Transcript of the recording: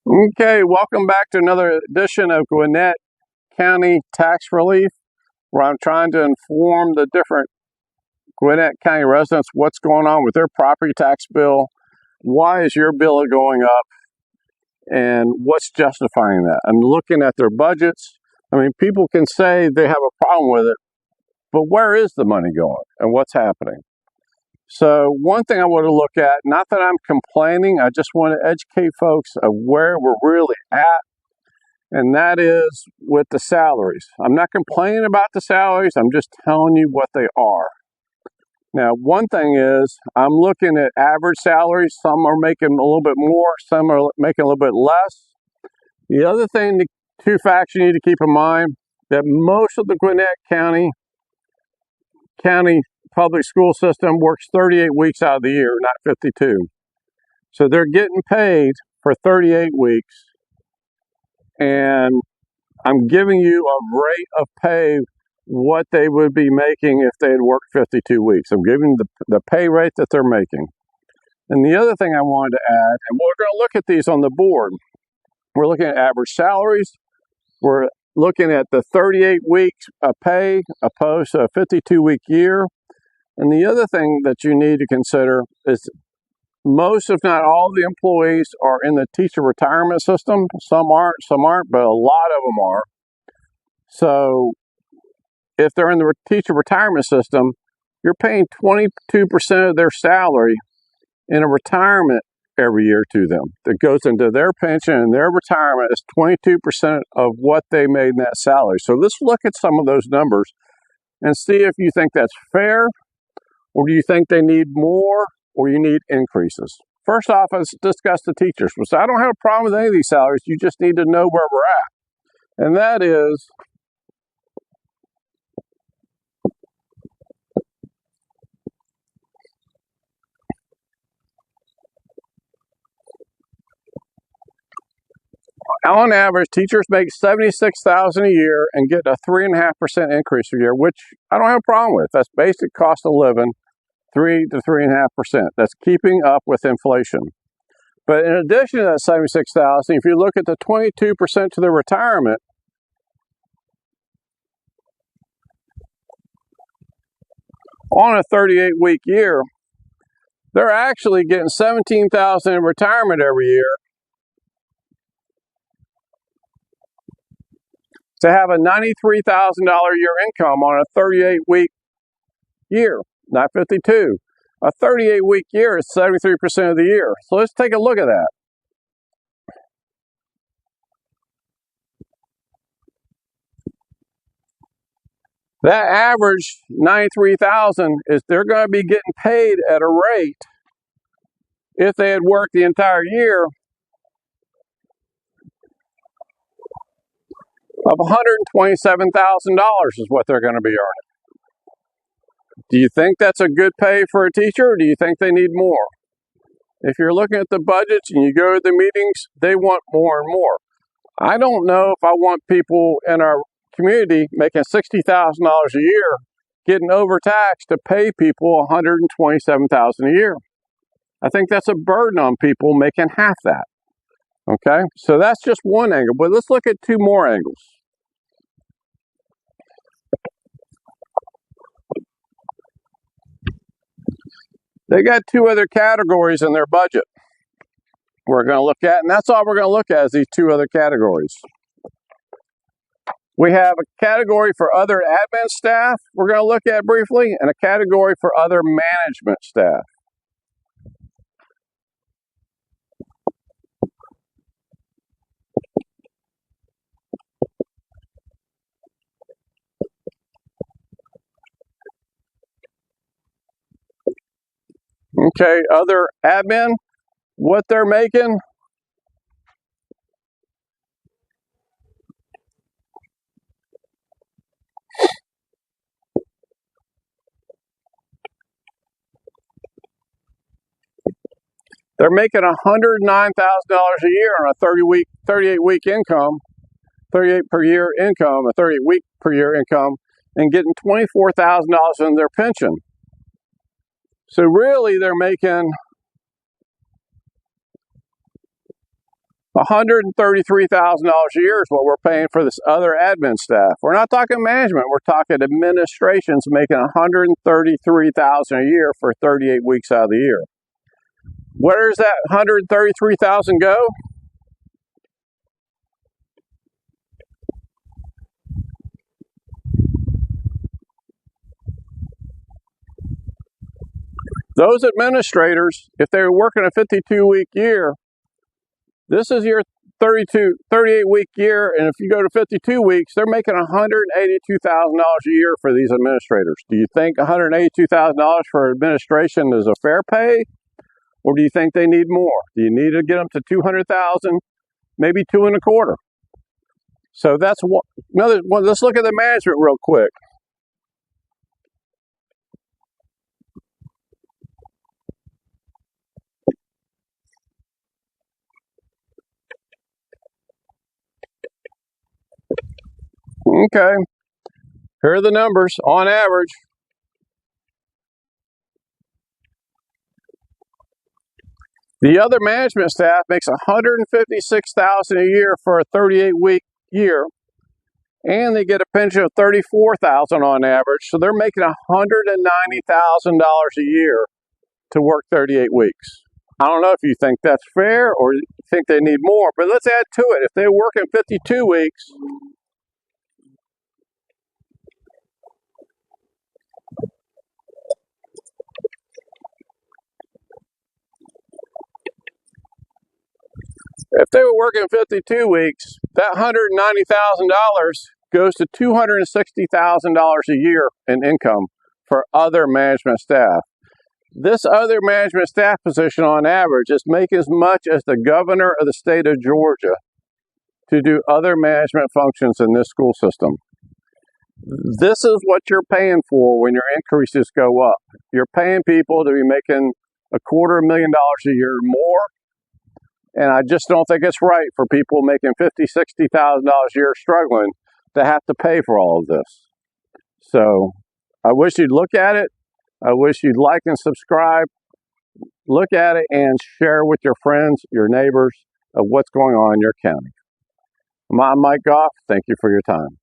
Okay, welcome back to another edition of Gwinnett County Tax Relief, where I'm trying to inform the different Gwinnett County residents what's going on with their property tax bill, why is your bill going up, and what's justifying that. I'm looking at their budgets. I mean, people can say they have a problem with it, but where is the money going and what's happening? So one thing I want to look at, not that I'm complaining, I just want to educate folks of where we're really at, and that is with the salaries. I'm not complaining about the salaries, I'm just telling you what they are. Now, one thing is, I'm looking at average salaries. Some are making a little bit more, some are making a little bit less. The other thing, the two facts you need to keep in mind, that most of the Gwinnett County public school system works 38 weeks out of the year, not 52. So they're getting paid for 38 weeks, and I'm giving you a rate of pay what they would be making if they had worked 52 weeks. I'm giving the pay rate that they're making. And the other thing I wanted to add, and we're going to look at these on the board, we're looking at average salaries, we're looking at the 38 weeks of pay opposed to a 52-week year. And the other thing that you need to consider is most, if not all, the employees are in the teacher retirement system. Some aren't, but a lot of them are. So if they're in the teacher retirement system, you're paying 22% of their salary in a retirement every year to them. That goes into their pension, and their retirement is 22% of what they made in that salary. So let's look at some of those numbers and see if you think that's fair, or do you think they need more, or you need increases? First off, let's discuss the teachers. So I don't have a problem with any of these salaries. You just need to know where we're at. And that is, on average, teachers make $76,000 a year and get a 3.5% increase a year, which I don't have a problem with. That's basic cost of living, 3 to 3.5%. That's keeping up with inflation. But in addition to that $76,000, if you look at the 22% to their retirement, on a 38-week year, they're actually getting $17,000 in retirement every year to have a $93,000 a year income on a 38-week year, not 52. A 38-week year is 73% of the year. So let's take a look at that. That average $93,000 is they're going to be getting paid at a rate, if they had worked the entire year, of $127,000 is what they're going to be earning. Do you think that's a good pay for a teacher, or do you think they need more? If you're looking at the budgets and you go to the meetings, they want more and more. I don't know if I want people in our community making $60,000 a year getting overtaxed to pay people $127,000 a year. I think that's a burden on people making half that. Okay, so that's just one angle, but let's look at two more angles. They got two other categories in their budget we're going to look at, and that's all we're going to look at is these two other categories. We have a category for other admin staff we're going to look at briefly, and a category for other management staff. Okay, other admin, what they're making. They're making $109,000 a year on a 38-week income, 38 per year income, a 38-week per year income, and getting $24,000 in their pension. So really, they're making $133,000 a year is what we're paying for this other admin staff. We're not talking management, we're talking administrations making $133,000 a year for 38 weeks out of the year. Where does that $133,000 go? Those administrators, if they were working a 52-week year, this is your 38-week year, and if you go to 52 weeks, they're making $182,000 a year for these administrators. Do you think $182,000 for administration is a fair pay, or do you think they need more? Do you need to get them to $200,000, maybe $225,000? So that's another one. Let's look at the management real quick. Okay, here are the numbers on average. The other management staff makes $156,000 a year for a 38-week year, and they get a pension of $34,000 on average. So they're making $190,000 a year to work 38 weeks. I don't know if you think that's fair or you think they need more, but let's add to it. If they're working 52 weeks, if they were working 52 weeks, that $190,000 goes to $260,000 a year in income for other management staff. This other management staff position on average is making as much as the governor of the state of Georgia to do other management functions in this school system. This is what you're paying for when your increases go up. You're paying people to be making $250,000 a year more. And I just don't think it's right for people making $50,000, $60,000 a year struggling to have to pay for all of this. So I wish you'd look at it. I wish you'd like and subscribe. Look at it and share with your friends, your neighbors, of what's going on in your county. I'm Mike Goff. Thank you for your time.